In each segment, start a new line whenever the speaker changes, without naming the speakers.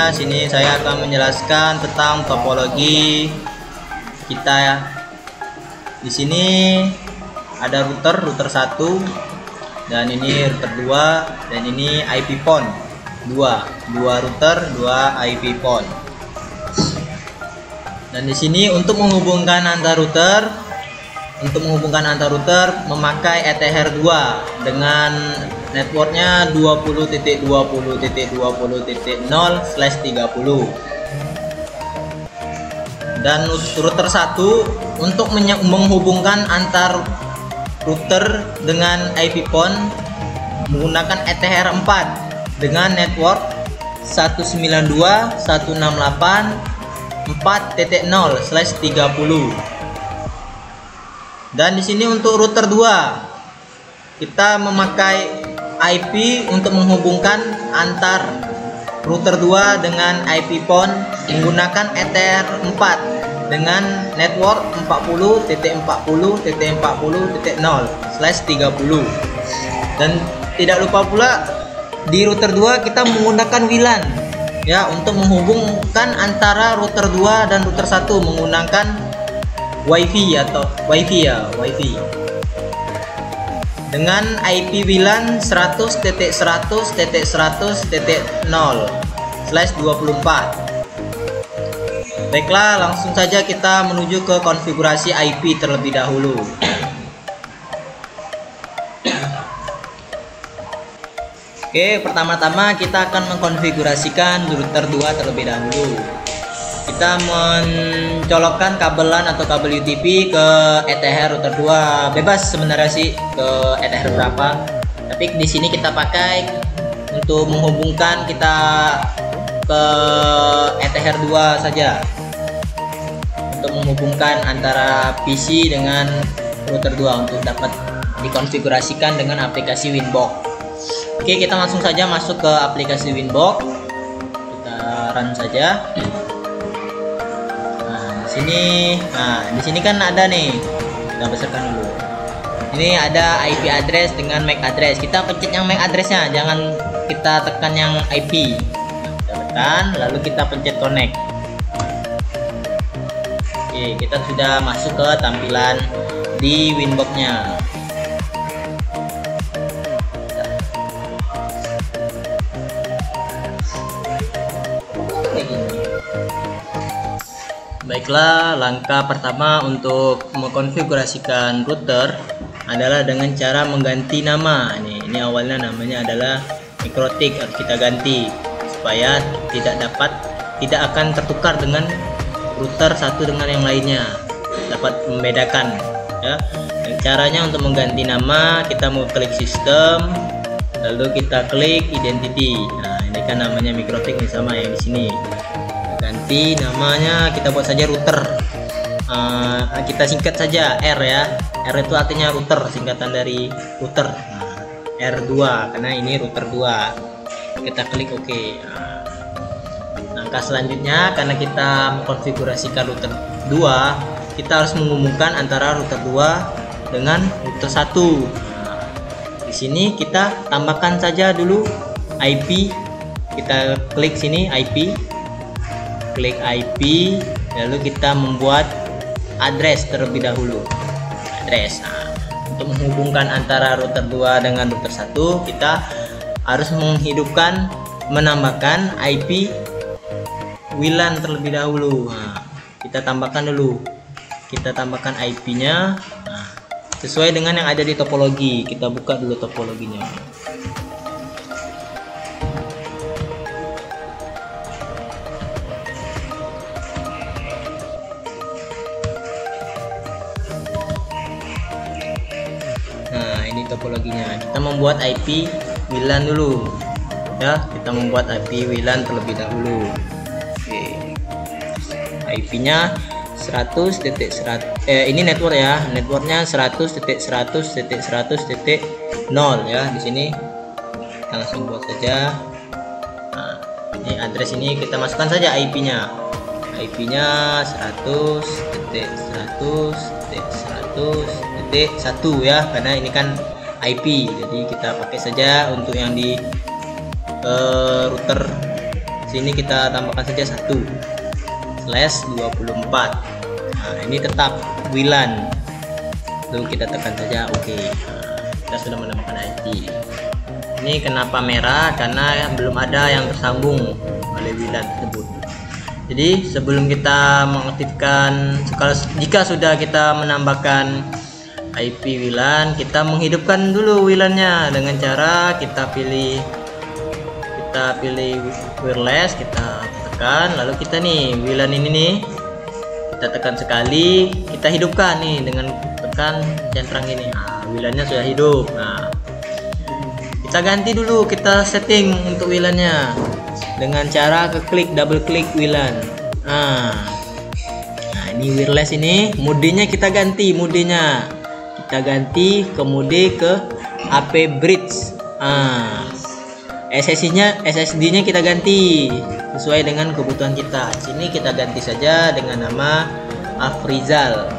Selanjutnya sini saya akan menjelaskan tentang topologi kita ya. Di sini ada router 1 dan ini router 2 dan ini IP PON 2 router 2 IP PON. Dan di sini untuk menghubungkan antar router memakai ETH2 dengan networknya 20.20.20.0/30. Dan router 1 untuk menghubungkan antar router dengan IP PON menggunakan ETH4 dengan network 192.168.4.0/30. Dan di sini untuk router 2 kita memakai IP untuk menghubungkan antar router 2 dengan IP PON menggunakan ETH4 dengan network 40.40.40.0/30. Dan tidak lupa pula di router 2 kita menggunakan WLAN ya untuk menghubungkan antara router 2 dan router 1 menggunakan WiFi dengan IP WLAN 100.100.100.0/24. Baiklah, langsung saja kita menuju ke konfigurasi IP terlebih dahulu. Oke, pertama-tama kita akan mengkonfigurasikan router 2 terlebih dahulu. Kita mencolokkan kabelan atau kabel UTP ke ETH router 2. Bebas sebenarnya sih ke ETH berapa. Tapi di sini kita pakai untuk menghubungkan kita ke ETH2 saja. Untuk menghubungkan antara PC dengan router 2 untuk dapat dikonfigurasikan dengan aplikasi Winbox. Oke, kita langsung saja masuk ke aplikasi Winbox. Kita run saja. Di sini kan ada nih, kita besarkan dulu. Ini ada IP address dengan MAC address. Kita pencet yang MAC addressnya, jangan kita tekan yang IP. Kita tekan, lalu kita pencet connect. Oke, kita sudah masuk ke tampilan di Winbox-nya. Baiklah, langkah pertama untuk mengkonfigurasikan router adalah dengan cara mengganti nama. Ini awalnya namanya adalah Mikrotik, harus kita ganti supaya tidak akan tertukar dengan router satu dengan yang lainnya, dapat membedakan ya. Dan caranya untuk mengganti nama, kita mau klik sistem, lalu kita klik identity. Nah, ini kan namanya Mikrotik nih, sama yang di sini. Ganti namanya, kita buat saja router. Kita singkat saja R ya. R itu artinya router, singkatan dari router. R2 karena ini router 2. Kita klik OK. Langkah selanjutnya, karena kita mengkonfigurasikan router 2, kita harus menghubungkan antara router 2 dengan router 1. Di sini kita tambahkan saja dulu IP. Kita klik sini IP. Klik IP, lalu kita membuat address terlebih dahulu. Address. Untuk menghubungkan antara router 2 dengan router 1, kita harus menambahkan IP WLAN terlebih dahulu. Kita tambahkan dulu. Kita tambahkan IP-nya sesuai dengan yang ada di topologi. Kita buka dulu topologinya. Ini topologinya. Kita membuat IP WLAN dulu ya, kita membuat IP WLAN terlebih dahulu. Oke, IP-nya 100.100 ini network ya, networknya 100.100.100.0 ya. Di sini kita langsung buat saja. Nah, ini address ini kita masukkan saja IP-nya. IP-nya 100.100.100.1 ya, karena ini kan IP, jadi kita pakai saja untuk yang di router Sini kita tambahkan saja 1/24. Nah, ini tetap WLAN. Lalu kita tekan saja oke. Kita sudah menambahkan IP. Ini kenapa merah? Karena belum ada yang tersambung oleh WLAN tersebut. Jadi sebelum kita mengaktifkan, jika sudah kita menambahkan IP WLAN, kita menghidupkan dulu WLAN-nya dengan cara kita pilih wireless, kita tekan, lalu kita nih WLAN ini nih kita tekan sekali, kita hidupkan nih dengan tekan centang ini. Nah, WLAN-nya sudah hidup. Nah, kita ganti dulu, kita setting untuk WLAN-nya dengan cara double klik WLAN. Nah, ini wireless ini, modenya kita ganti, kita ganti ke mode ke AP Bridge. SSD-nya kita ganti sesuai dengan kebutuhan kita. Sini kita ganti saja dengan nama Afrizal.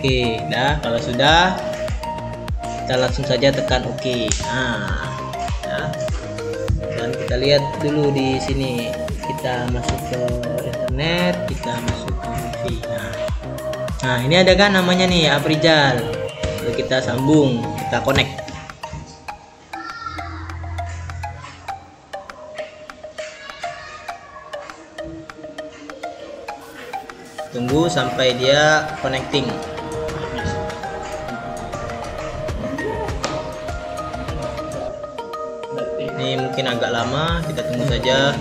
Oke, nah kalau sudah kita langsung saja tekan oke. Dan kita lihat dulu di sini, kita masuk ke internet, kita masuk ke wifi. Nah, ini ada kan namanya nih Afrizal. Lalu kita sambung, kita connect. Tunggu sampai dia connecting. Ini mungkin agak lama, kita tunggu saja.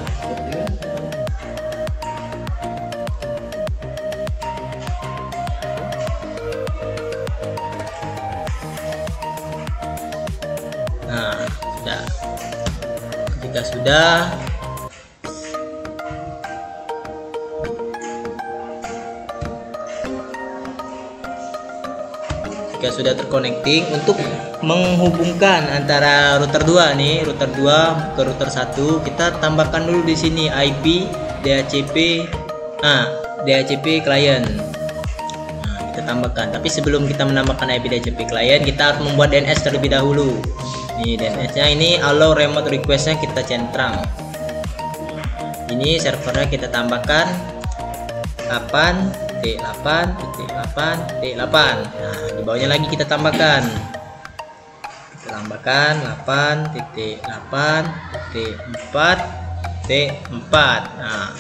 Nah, sudah. Jika sudah, terconnecting, untuk menghubungkan antara router 2 nih, router 2 ke router 1, kita tambahkan dulu di sini IP DHCP client. Nah, kita tambahkan. Tapi sebelum kita menambahkan IP DHCP client, kita harus membuat DNS terlebih dahulu. Nih DNS-nya ini, allow remote request-nya kita centang. Ini servernya kita tambahkan 8.8.8.8. Nah, di bawahnya lagi kita tambahkan 8.8.4.4. Nah,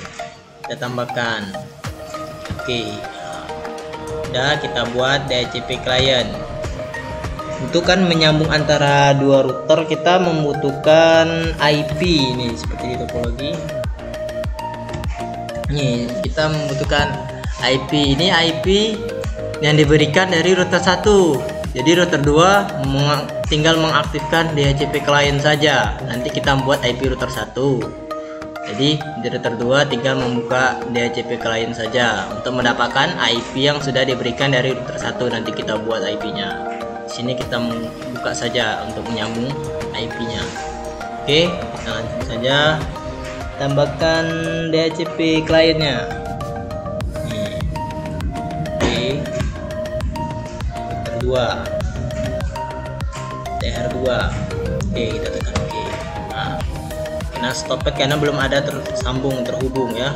kita tambahkan. Oke. Udah, kita buat DHCP client. Untuk kan menyambung antara dua router, kita membutuhkan IP nih, seperti di topologi. Nih, kita membutuhkan IP. Ini IP yang diberikan dari router 1. Jadi router 2 tinggal mengaktifkan DHCP client saja. Nanti kita membuat IP router 1. Jadi di router 2 tinggal membuka DHCP client saja untuk mendapatkan IP yang sudah diberikan dari router 1. Nanti kita buat IP-nya. Sini kita membuka saja untuk menyambung IP-nya. Oke, kita langsung saja tambahkan DHCP client-nya. TR2. Oke, kita tekan oke. Nah, stop it karena belum ada terhubung ya.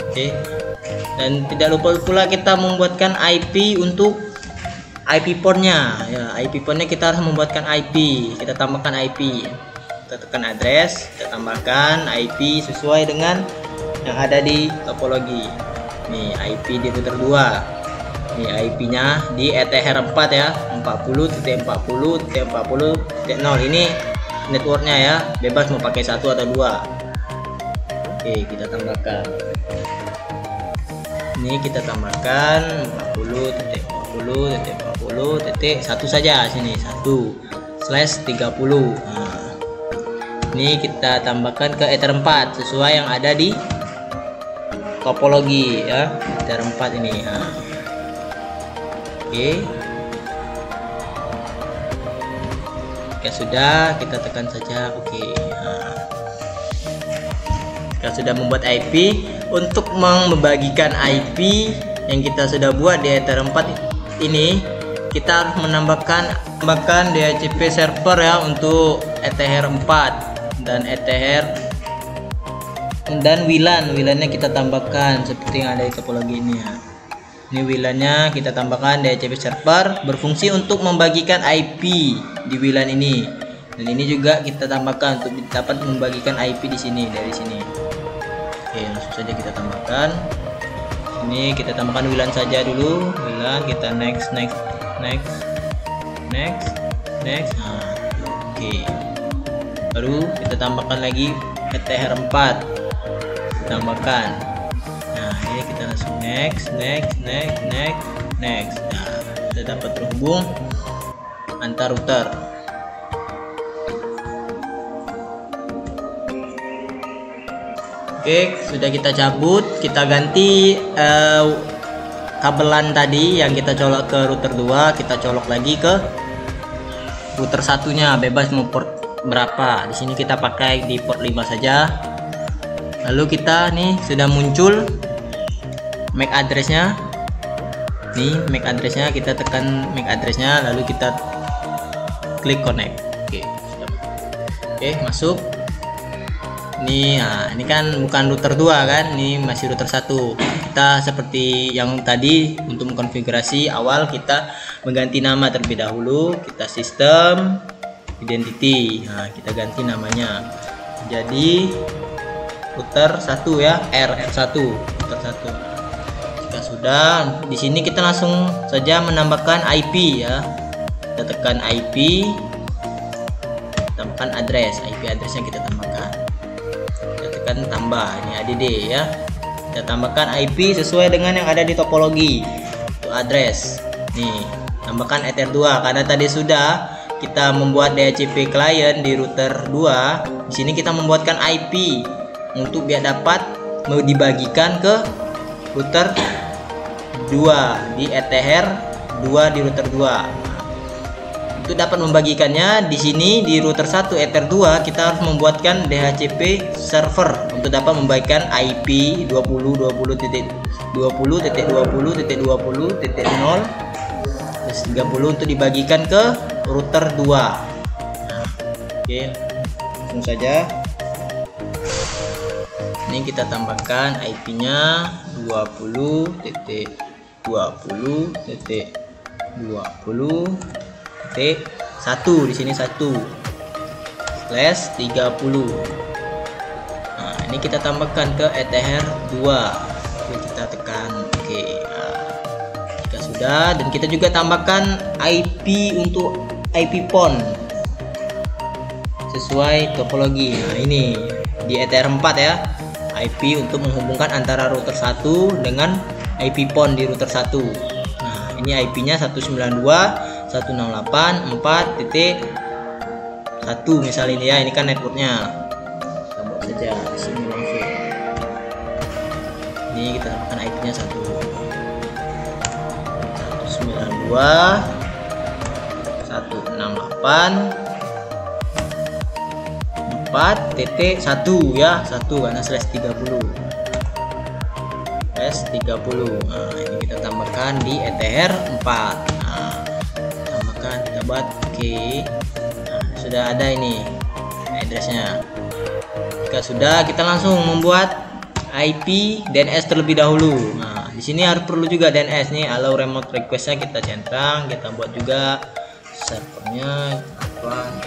Oke. Dan tidak lupa pula kita membuatkan IP untuk IP port-nya ya. IP port-nya kita harus membuatkan IP. Kita tambahkan IP. Kita tekan address, kita tambahkan IP sesuai dengan yang ada di topologi. Nih IP di router 2. Nih IP-nya di ETH4 ya, 40.40.40.0. Ini networknya ya, bebas mau pakai 1 atau 2. Oke, kita tambahkan. Ini kita tambahkan 40.40.40.1 saja, sini 1/30. Nah, ini kita tambahkan ke Ether4 sesuai yang ada di topologi ya, Ether4 ini. Nah, oke. Jika sudah, kita tekan saja oke. Nah, kita sudah membuat IP. Untuk membagikan IP yang kita sudah buat di Ether4 ini kita harus menambahkan DHCP server ya untuk ETH 4 dan ETH dan WLAN-nya kita tambahkan seperti yang ada di topologi ini ya. Ini WLAN-nya kita tambahkan DHCP server berfungsi untuk membagikan IP di WLAN ini. Dan ini juga kita tambahkan untuk dapat membagikan IP di sini dari sini. Oke, langsung saja kita tambahkan. Ini kita tambahkan WLAN saja dulu. WLAN kita next. Nah, oke. Baru kita tambahkan lagi ETH 4. Tambahkan. Nah, ini kita langsung next. Nah, kita dapat terhubung antar router. Oke, sudah kita cabut, kita ganti kabelan tadi yang kita colok ke router 2, kita colok lagi ke router satunya, bebas mau port berapa. Di sini kita pakai di port 5 saja. Lalu kita nih sudah muncul MAC addressnya. Nih MAC addressnya, kita tekan MAC addressnya, lalu kita klik connect. Oke, masuk. Nah, ini kan bukan router 2 kan, ini masih router 1. Kita seperti yang tadi untuk mengkonfigurasi awal kita mengganti nama terlebih dahulu. Kita sistem identity. Nah, kita ganti namanya jadi router 1 ya, RR1 router 1. Jika sudah, di sini kita langsung saja menambahkan IP ya. Kita tekan IP, tambahkan IP addressnya kita tambahkan. Kita tekan tambah, ini ADD ya. Kita tambahkan IP sesuai dengan yang ada di topologi untuk address. Nih, tambahkan ETH 2 karena tadi sudah kita membuat DHCP client di router 2. Di sini kita membuatkan IP untuk biar dapat dibagikan ke router 2 di ETH 2 di router 2. Untuk dapat membagikannya di sini di router 1 ETH 2 kita harus membuatkan DHCP server untuk dapat membagikan IP 20.20.20.20.20.0 terus 30 untuk dibagikan ke router 2. Nah, oke, langsung saja. Ini kita tambahkan IP-nya 20.20.20.1 di sini 1/30. Nah, ini kita tambahkan ke ETH 2. Oke, kita tekan oke. Nah, jika sudah, dan kita juga tambahkan IP untuk IP PON sesuai topologi. Nah, ini di ETH 4 ya. IP untuk menghubungkan antara router 1 dengan IP PON di router 1. Nah, ini IP-nya 192.168.4.1 misal ini ya. Ini kan networknya. Kita buat saja di sini langsung. Ini kita tambahkan IP-nya 192.168.4.1 ya, 1 karena /30. Nah, ini kita tambahkan di ETH 4. Nah, tambahkan, kita buat oke. Nah, sudah ada ini addressnya. Jika sudah, kita langsung membuat IP DNS terlebih dahulu. Nah, di sini harus perlu juga DNS nih, allow remote requestnya kita centang, kita buat juga servernya 8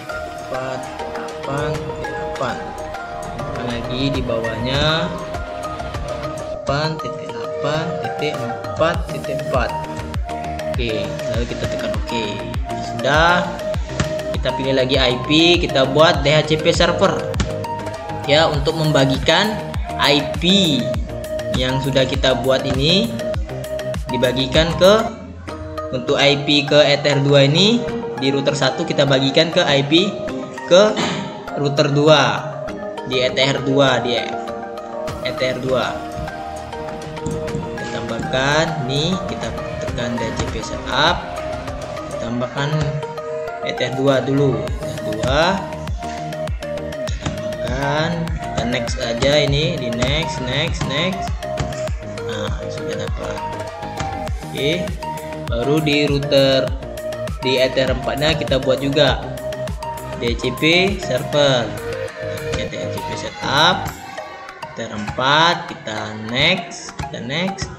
lagi di bawahnya 8.8.4.4. Oke, lalu kita tekan oke. Sudah, kita pilih lagi IP, kita buat DHCP server ya untuk membagikan IP yang sudah kita buat ini dibagikan ke untuk IP ke ETH 2 ini di router 1 kita bagikan ke IP ke router 2 di ETH 2 di ETH 2. Kita tambahkan nih, kita tekan DHCP setup, kita tambahkan ETH 2 dulu. ETH 2 tambahkan, kita next aja ini di next. Nah, sudah dapat. Oke, Baru di router di Ether 4 nya kita buat juga DHCP server. Kita DHCP setup Ether 4, kita next, kita next.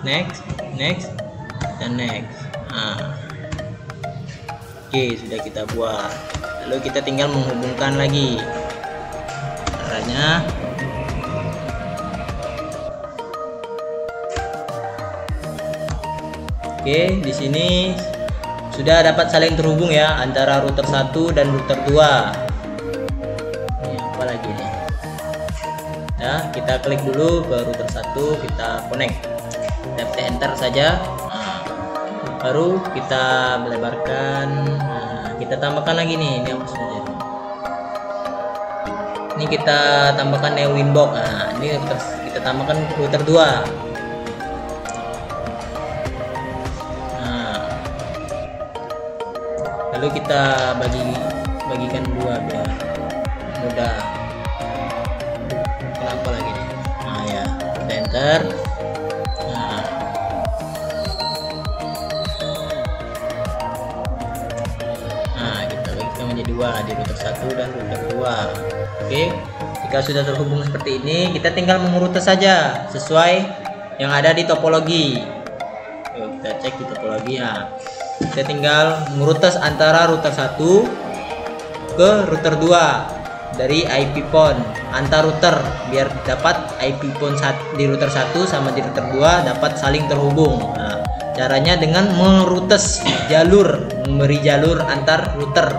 Oke, sudah kita buat. Lalu kita tinggal menghubungkan lagi. Caranya oke, di sini sudah dapat saling terhubung ya antara router 1 dan router 2. Ini apa lagi nih? Nah, kita klik dulu ke router 1, kita connect. Tap enter saja. Nah, baru kita melebarkan. Nah, kita tambahkan lagi nih, ini apa saja? Ini kita tambahkan Winbox. Nah, ini kita tambahkan router 2. Lalu kita bagikan dua biar mudah. Kenapa lagi nih? Nah ya, enter. Nah, kita bagikan menjadi dua di router 1 dan router 2. Oke, jika sudah terhubung seperti ini, kita tinggal mengurute saja sesuai yang ada di topologi. Yuk, kita cek di topologi ya. Kita tinggal merutes antara router 1 ke router 2 dari IP PON antar router biar dapat IP PON di router 1 sama di router 2 dapat saling terhubung. Nah, caranya dengan merutes jalur, memberi jalur antar router.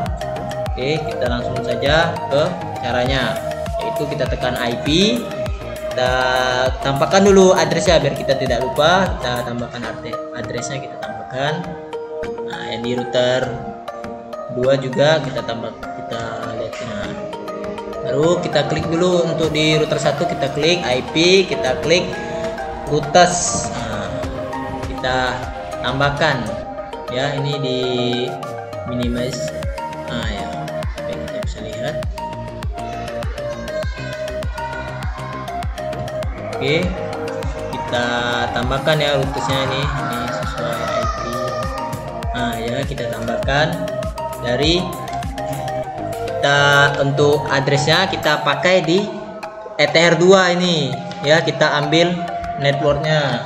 Oke, kita langsung saja ke caranya, yaitu kita tekan IP, kita tambahkan dulu addressnya biar kita tidak lupa. Kita tambahkan addressnya, kita tambahkan. Nah, yang di router 2 juga kita tambah, kita lihat. Nah, baru kita klik dulu untuk di router 1, kita klik IP, kita klik routes. Nah, kita tambahkan ya, ini di minimize. Nah ya, oke, kita bisa lihat. Oke, kita tambahkan ya routesnya ini sesuai IP. Nah ya, kita tambahkan dari kita untuk addressnya kita pakai di ETH2 ini ya, kita ambil networknya.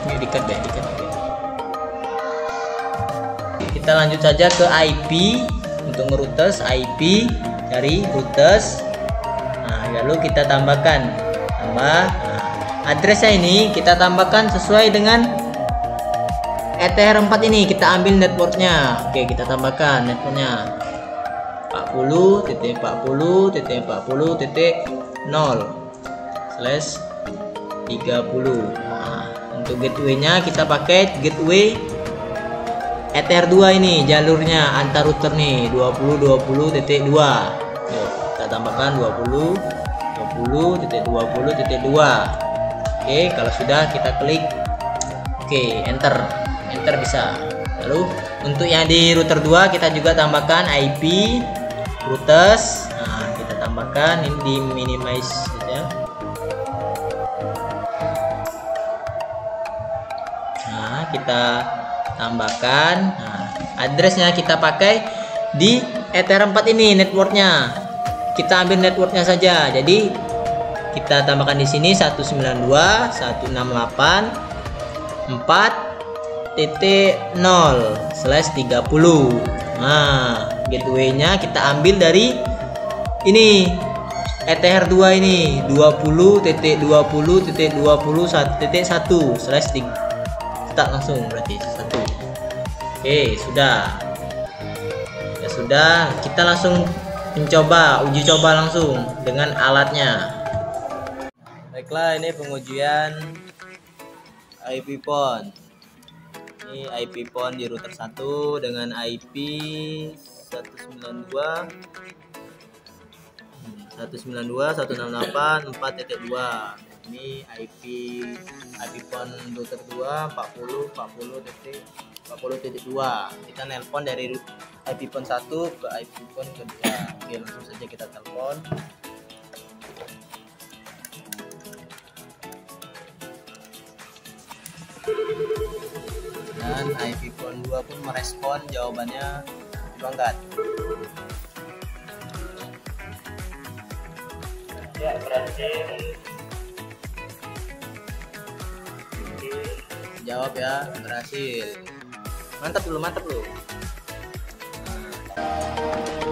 Ini dikat. Kita lanjut saja ke IP untuk ngerutes IP dari routes. Nah, lalu kita tambahkan addressnya ini kita tambahkan sesuai dengan ETH4 ini, kita ambil networknya. Oke, kita tambahkan networknya 40.40.0/30. Nah, untuk gateway-nya kita pakai gateway ETH2 ini, jalurnya antar router nih 20.20.2. Yuk, kita tambahkan 20.20.20.2. Oke, kalau sudah kita klik oke, enter bisa. Lalu untuk yang di router 2 kita juga tambahkan IP routes. Nah, kita tambahkan ini di minimize saja. Nah, kita tambahkan. Nah, addressnya kita pakai di ETH4 ini networknya. Kita ambil networknya saja. Jadi kita tambahkan di sini 192.168.4.0/30. Nah, gateway-nya kita ambil dari ini ETH2 ini 20.20.21.1/3. Start langsung berarti 1. Oke, sudah. Ya sudah, kita langsung uji coba langsung dengan alatnya. Baiklah, ini pengujian IP PON. Ini IP PON di router 1 dengan IP 192.168.4.2. Ini IP PON router 2 40.40. 40.2. Kita nelpon dari IP phone 1 ke IP phone kedua. Oke, langsung saja kita telepon. Dan IP phone 2 pun merespon jawabannya diangkat.
Ya, berhasil.
Jawab ya, berhasil. Mantap lu. Nah.